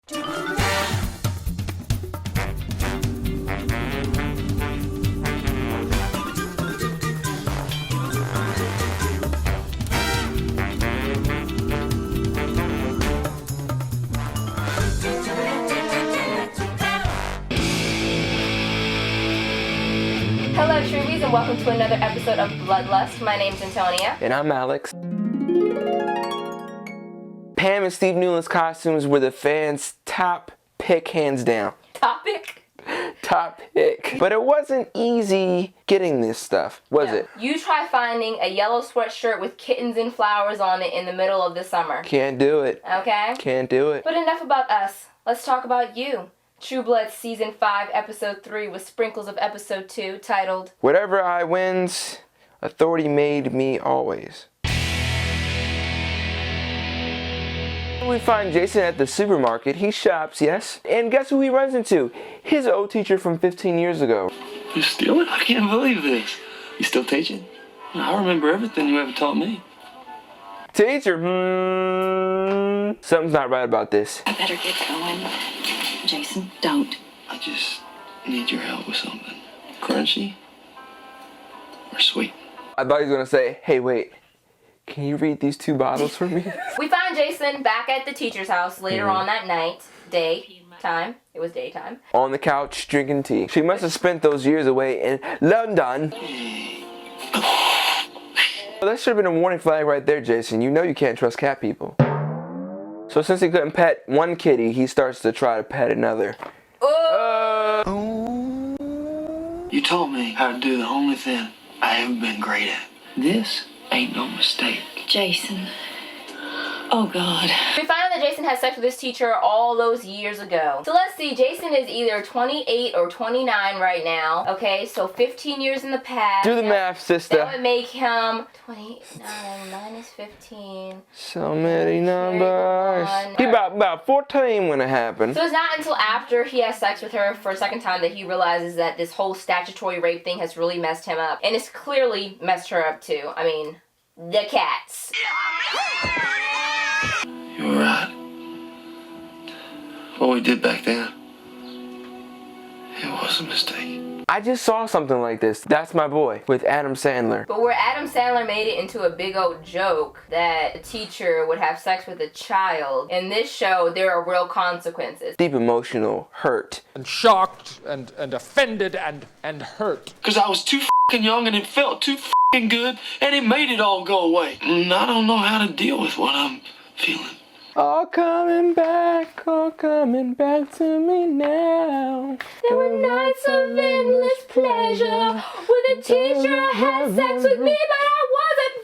Hello, Shrewies, and welcome to another episode of Bloodlust. My name's Antonia. And I'm Alex. Pam and Steve Newland's costumes were the fans' top pick, hands down. Top pick. But it wasn't easy getting this stuff, was it? You try finding a yellow sweatshirt with kittens and flowers on it in the middle of the summer. Can't do it. Okay? Can't do it. But enough about us. Let's talk about you. True Blood Season 5, Episode 3 with sprinkles of Episode 2, titled Whatever I wins, authority made me always. We find Jason at the supermarket. He shops, yes. And guess who he runs into? His old teacher from 15 years ago. You're stealing? I can't believe this. You still teaching? I remember everything you ever taught me. Teacher, something's not right about this. I better get going. Jason, don't. I just need your help with something. Crunchy or sweet? I thought he was gonna say, hey, wait, can you read these two bottles for me? We find Jason back at the teacher's house later on that night. Daytime. It was daytime. On the couch, drinking tea. She must have spent those years away in London. Well, that should have been a warning flag right there, Jason. You know you can't trust cat people. So since he couldn't pet one kitty, he starts to try to pet another. You taught me how to do the only thing I ever been great at. This ain't no mistake. Jason. Oh, God. We find out that Jason had sex with his teacher all those years ago. So let's see, Jason is either 28 or 29 right now. Okay, so 15 years in the past. Do the math, sister. That would make him 29 minus 15. So many numbers. He about 14 when it happened. So it's not until after he has sex with her for a second time that he realizes that this whole statutory rape thing has really messed him up. And it's clearly messed her up too. I mean, the cats. You were right. What we did back then, it was a mistake. I just saw something like this. That's My Boy with Adam Sandler. But where Adam Sandler made it into a big old joke that a teacher would have sex with a child, in this show there are real consequences. Deep emotional hurt. And shocked and offended and hurt. Because I was too f***ing young and it felt too f***ing good and it made it all go away. And I don't know how to deal with what I'm feeling. All coming back to me now. There were nights of endless pleasure when the teacher had sex with me, but I wasn't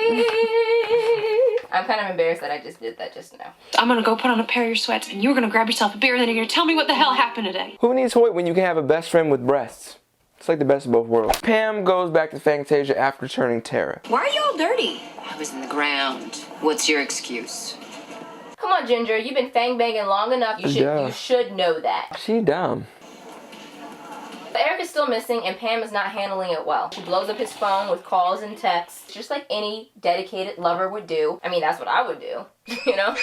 ready. I'm kind of embarrassed that I just did that just now. I'm gonna go put on a pair of your sweats, and you're gonna grab yourself a beer, and then you're gonna tell me what the hell happened today. Who needs Hoyt when you can have a best friend with breasts? It's like the best of both worlds. Pam goes back to Fantasia after turning Tara. Why are you all dirty? I was in the ground. What's your excuse? Come on, Ginger, you've been fang-banging long enough. You should know that. She dumb. Eric is still missing, and Pam is not handling it well. She blows up his phone with calls and texts, just like any dedicated lover would do. I mean, that's what I would do, you know?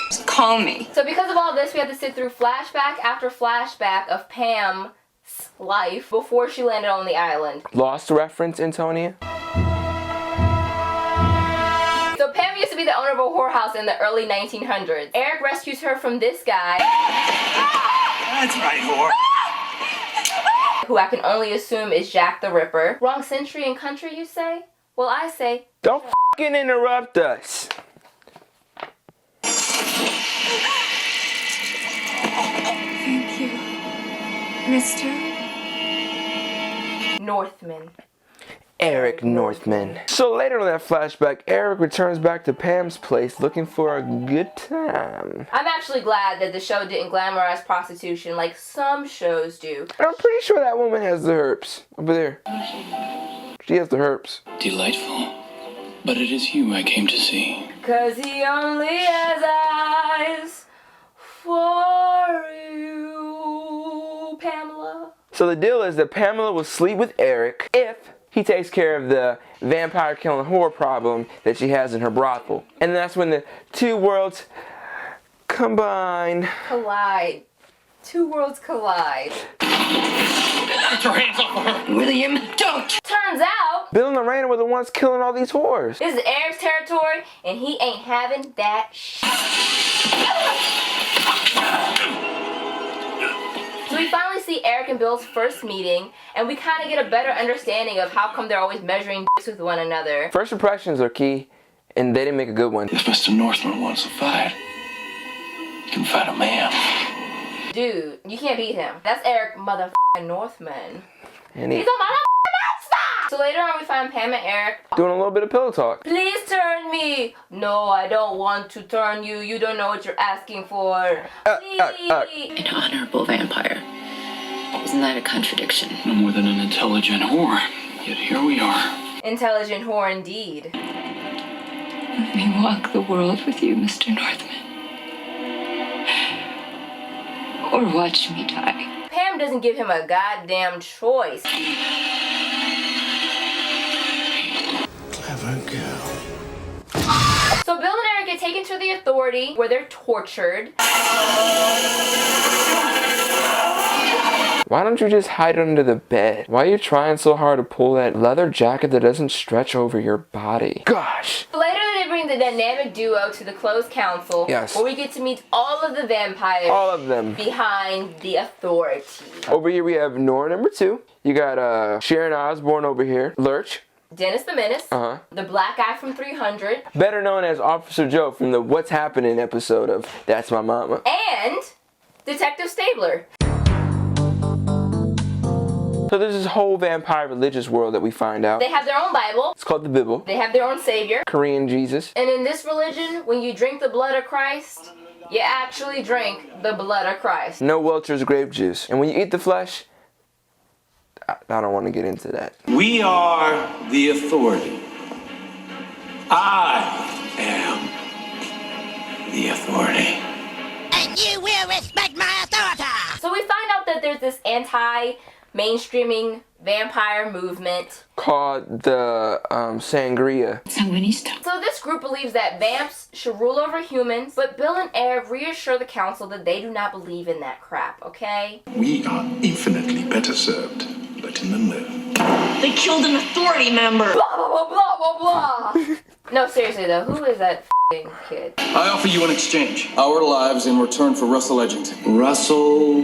Just call me. So because of all this, we had to sit through flashback after flashback of Pam's life before she landed on the island. Lost reference, Antonia? So Pam used to be the owner of a whorehouse in the early 1900s. Eric rescues her from this guy. That's right, whore. Who I can only assume is Jack the Ripper. Wrong century and country, you say? Well, I say... Don't f***ing interrupt us. Thank you, Mister Northman. Eric Northman. So later in that flashback, Eric returns back to Pam's place looking for a good time. I'm actually glad that the show didn't glamorize prostitution like some shows do. And I'm pretty sure that woman has the herpes. Over there. She has the herpes. Delightful. But it is you I came to see. 'Cause he only has eyes for you, Pamela. So the deal is that Pamela will sleep with Eric if he takes care of the vampire killing whore problem that she has in her brothel. And that's when the two worlds combine. Collide. Two worlds collide. Get your hands off of her. William, don't! Turns out, Bill and Lorraine were the ones killing all these whores. this is Eric's territory, and he ain't having that shit. So we finally see Eric and Bill's first meeting, and we kind of get a better understanding of how come they're always measuring dicks with one another. First impressions are key, and they didn't make a good one. If Mr. Northman wants to fight, you can fight a man. Dude, you can't beat him. That's Eric motherfucking Northman. And He's a motherfucking monster! So later on we find Pam and Eric doing a little bit of pillow talk. Please turn me. No, I don't want to turn you. You don't know what you're asking for. Please. An honorable vampire. Isn't that a contradiction? No more than an intelligent whore. Yet here we are. Intelligent whore indeed. Let me walk the world with you, Mr. Northman. Or watch me die. Pam doesn't give him a goddamn choice. Clever girl. So Bill and Eric get taken to the authority where they're tortured. Why don't you just hide under the bed? Why are you trying so hard to pull that leather jacket that doesn't stretch over your body? Gosh. Later they bring the dynamic duo to the closed council. Yes. Where we get to meet all of the vampires. All of them. Behind the authority. Over here we have Nora number 2. You got Sharon Osbourne over here. Lurch. Dennis the Menace. The black guy from 300. Better known as Officer Joe from the What's Happening episode of That's My Mama. And Detective Stabler. So there's this whole vampire religious world that we find out. They have their own Bible. It's called the Bible. They have their own savior. Korean Jesus. And in this religion, when you drink the blood of Christ, you actually drink the blood of Christ. No Welch's grape juice. And when you eat the flesh, I don't want to get into that. We are the authority. I am the authority. And you will respect my authority. So we find out that there's this anti-mainstreaming vampire movement Called the Sangria. So this group believes that vamps should rule over humans, but Bill and Eric reassure the council that they do not believe in that crap, okay? We are infinitely better served letting them live. They killed an authority member. Blah, blah, blah, blah, blah, blah. No, seriously though, who is that f***ing kid? I offer you an exchange. Our lives in return for Russell Edgington. Russell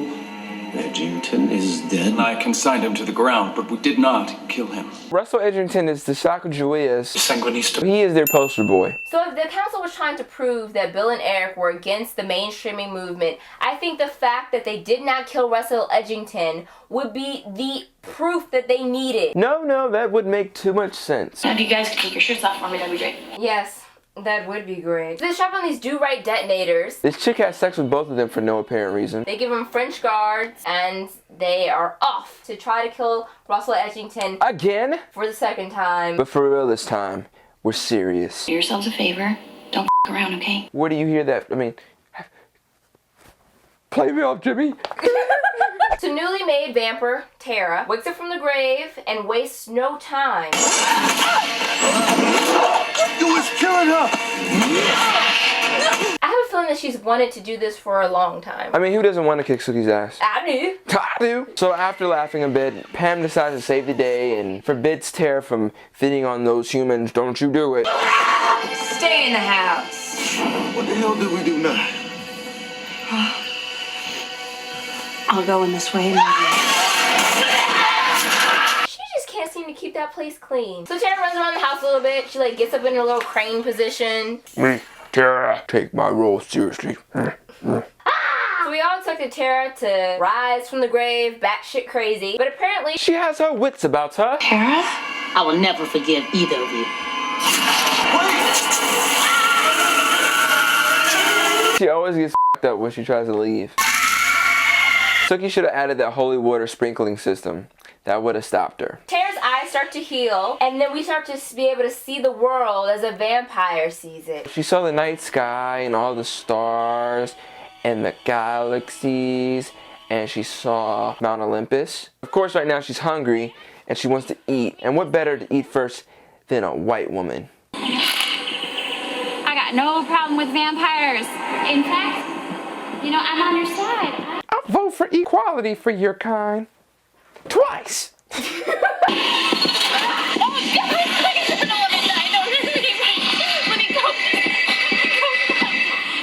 Edgington is dead. And I consigned him to the ground, but we did not kill him. Russell Edgington is the Sacagaweas. Sanguinista. He is their poster boy. So if the council was trying to prove that Bill and Eric were against the mainstreaming movement, I think the fact that they did not kill Russell Edgington would be the proof that they needed. No, that would make too much sense. If you guys could take your shirts off for me, that'd be great. Yes, that would be great. They strap on these do-right detonators. This chick has sex with both of them for no apparent reason. They give them French guards, and they are off to try to kill Russell Edgington Again? for the second time. But for real this time, we're serious. Do yourselves a favor. Don't f around, okay? Where do you hear that? I mean, play me off, Jimmy. So newly made vamper, Tara, wakes up from the grave and wastes no time. You was killing her! I have a feeling that she's wanted to do this for a long time. I mean, who doesn't want to kick Sookie's ass? I do. I do. So after laughing a bit, Pam decides to save the day and forbids Tara from feeding on those humans. Don't you do it. Stay in the house. What the hell did we do now? I'll go in this way. She just can't seem to keep that place clean. So Tara runs around the house a little bit. She gets up in her little crane position. Me, Tara, take my role seriously. So we all expected Tara to rise from the grave, batshit crazy, but apparently She has her wits about her. Tara? I will never forgive either of you. She always gets f***ed up when she tries to leave. Sookie should have added that holy water sprinkling system. That would have stopped her. Tara's eyes start to heal, and then we start to be able to see the world as a vampire sees it. She saw the night sky and all the stars and the galaxies, and she saw Mount Olympus. Of course, right now she's hungry, and she wants to eat. And what better to eat first than a white woman? I got no problem with vampires. In fact, I'm on your side. I'll vote for equality for your kind. Twice!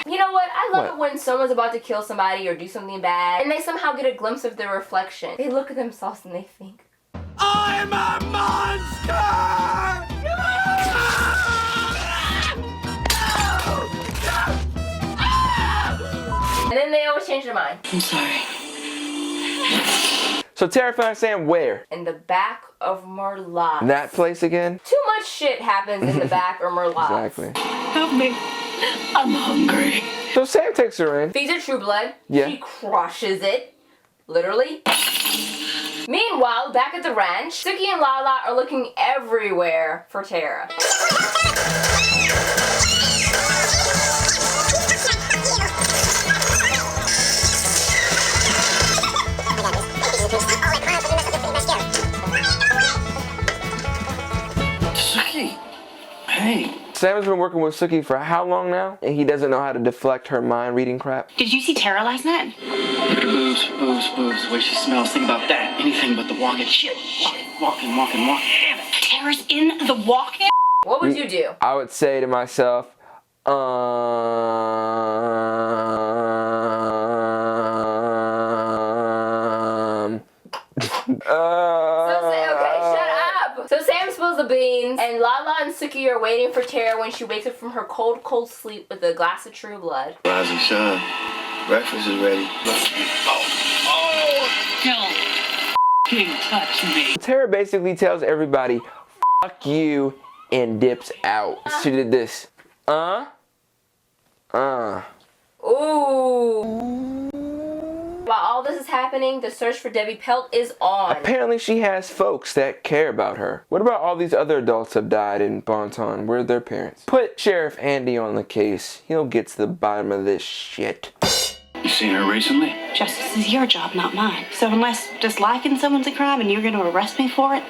You know what? I love it when someone's about to kill somebody or do something bad, and they somehow get a glimpse of their reflection. They look at themselves and they think, I'm a monster! And then they always change their mind. I'm sorry. So Tara finds Sam where? In the back of Merlot. That place again? Too much shit happens in the back of Merlot. Exactly. Help me. I'm hungry. So Sam takes her in. Feeds her True Blood. Yeah. She crushes it. Literally. Meanwhile, back at the ranch, Suki and Lala are looking everywhere for Tara. Suki! Hey. Sam has been working with Suki for how long now? And he doesn't know how to deflect her mind reading crap. Did you see Tara last night? Look at the boobs, boobs, boobs. The way she smells. Think about that. Anything but the walking. Shit. Walking. Damn it. Tara's in the walk-in? What would you do? I would say to myself, Okay, shut up! So Sam spills the beans, and Lala and Suki are waiting for Tara when she wakes up from her cold sleep with a glass of True Blood. Rise and shine. Breakfast is ready. Don't touch me. Tara basically tells everybody, fuck you, and dips out. She did this. Ooh. While all this is happening, the search for Debbie Pelt is on. Apparently she has folks that care about her. What about all these other adults have died in Bonton? Where are their parents? Put Sheriff Andy on the case. He'll get to the bottom of this shit. You seen her recently? Justice is your job, not mine. So unless disliking someone's a crime and you're going to arrest me for it,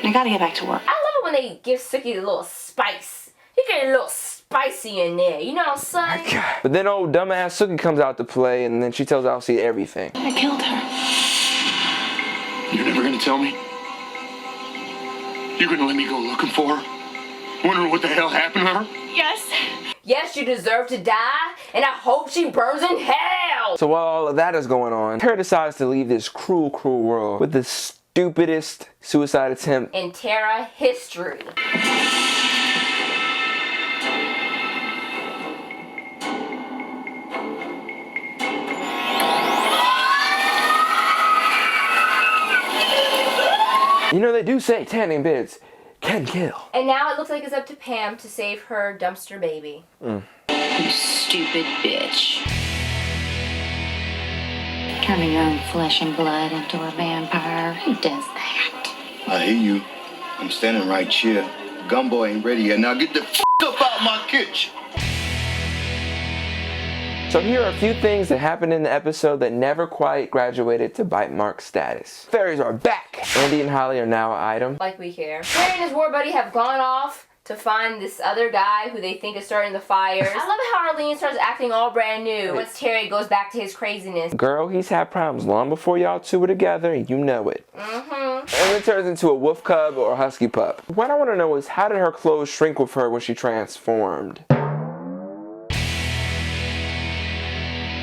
I gotta get back to work. I love it when they give Suki a little spice. You get a little spicy in there, you know what I'm saying? But then old dumbass Suki comes out to play, and then she tells Alcee everything. I killed her. You're never gonna tell me? You're gonna let me go looking for her? Wondering what the hell happened to her? Yes. Yes, you deserve to die, and I hope she burns in hell! So while all of that is going on, Tara decides to leave this cruel, cruel world with the stupidest suicide attempt in Tara history. You know, they do say tanning beds can kill. And now it looks like it's up to Pam to save her dumpster baby. You stupid bitch. Turning your own flesh and blood into a vampire. Who does that? I hear you. I'm standing right here. Gumbo ain't ready yet. Now get the up out my kitchen. So here are a few things that happened in the episode that never quite graduated to bite mark status. Fairies are back! Andy and Holly are now an item. Like we care. Harry and his war buddy have gone off to find this other guy who they think is starting the fires. I love how Arlene starts acting all brand new once Terry goes back to his craziness. Girl, he's had problems long before y'all two were together, and you know it. And it turns into a wolf cub or a husky pup. What I want to know is, how did her clothes shrink with her when she transformed?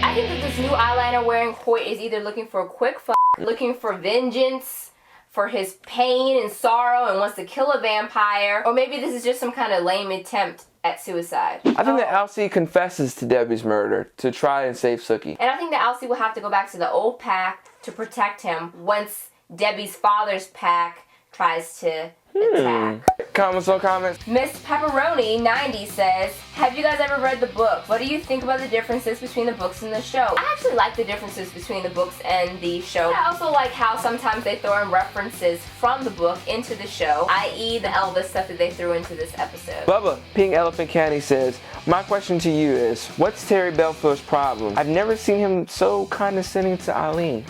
I think that this new eyeliner wearing Hoyt is either looking for a quick looking for vengeance for his pain and sorrow and wants to kill a vampire, or maybe this is just some kind of lame attempt at suicide. I think that Alcee confesses to Debbie's murder to try and save Suki. And I think that Alcee will have to go back to the old pack to protect him once Debbie's father's pack tries to attack. Comments on comments? Miss Pepperoni 90 says, have you guys ever read the book? What do you think about the differences between the books and the show? I actually like the differences between the books and the show. I also like how sometimes they throw in references from the book into the show, i.e. the Elvis stuff that they threw into this episode. Bubba, Pink Elephant Candy says, my question to you is, what's Terry Belfour's problem? I've never seen him so condescending to Eileen.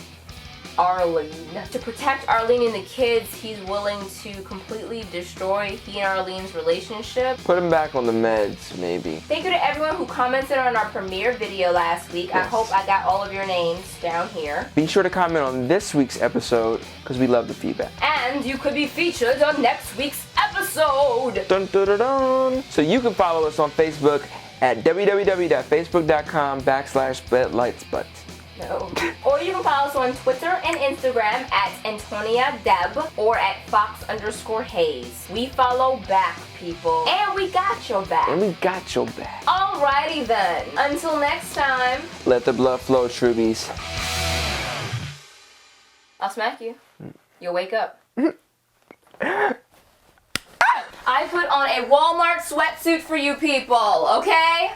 Arlene. To protect Arlene and the kids, he's willing to completely destroy he and Arlene's relationship. Put him back on the meds, maybe. Thank you to everyone who commented on our premiere video last week. I hope I got all of your names down here. Be sure to comment on this week's episode because we love the feedback. And you could be featured on next week's episode. Dun, dun, dun, dun. So you can follow us on Facebook at www.facebook.com/BetLightsButt. No. Or you can follow us on Twitter and Instagram at Antonia Deb or at Fox_Hayes. We follow back, people. And we got your back. Alrighty then. Until next time. Let the blood flow, Trubies. I'll smack you. You'll wake up. I put on a Walmart sweatsuit for you people, okay?